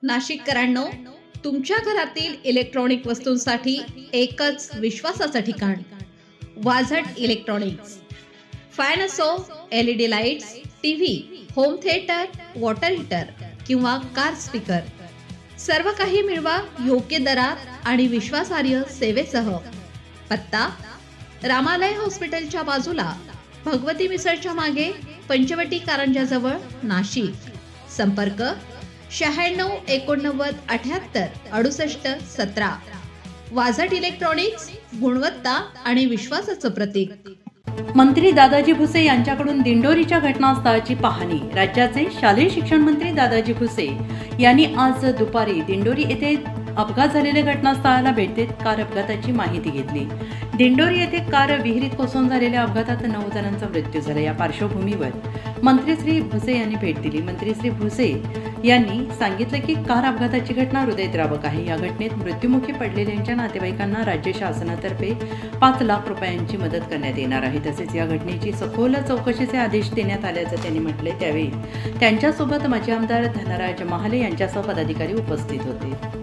नाशिककरांनो, तुमच्या घरातील इलेक्ट्रॉनिक वस्तूंसाठी एकच विश्वासाचं ठिकाण वाझट इलेक्ट्रॉनिक्स. फॅन असो, LED lights, TV, home theatre, water heater किंवा कार स्पीकर, सर्व काही मिळवा योग्य दरात आणि विश्वासार्ह सेवेसह. पत्ता: रामालय हॉस्पिटलच्या बाजूला, भगवती मिसळच्या मागे, पंचवटी कारंजाजवळ, नाशिक. संपर्क: 96 89 78 68 17. वाझट इलेक्ट्रॉनिक्स, गुणवत्ता आणि विश्वासाचं प्रतीक. मंत्री दादाजी भुसे यांच्याकडून दिंडोरीच्या घटनास्थळाची पाहणी. राज्याचे शालेय शिक्षण मंत्री दादाजी भुसे यांनी आज दुपारी दिंडोरी येथे अपघात झालेल्या घटनास्थळाला भेट देत कार अपघाताची माहिती घेतली. दिंडोरी येथे कार विहिरीत कोसळून झालेल्या अपघातात 9 जणांचा मृत्यू झाला. या पार्श्वभूमीवर मंत्री श्री भुसे यांनी भेट दिली. मंत्री श्री भुसे यांनी सांगितलं की कार अपघाताची घटना हृदयद्रावक आहे. या घटनेत मृत्युमुखी पडलेल्यांच्या नातेवाईकांना राज्य शासनातर्फे 5 लाख रुपयांची मदत करण्यात येणार आहे. तसेच या घटनेची सखोल चौकशीचे आदेश देण्यात आल्याचं त्यांनी म्हटले. त्यावेळी त्यांच्यासोबत माजी आमदार धनराज महाले यांच्यासह पदाधिकारी उपस्थित होते.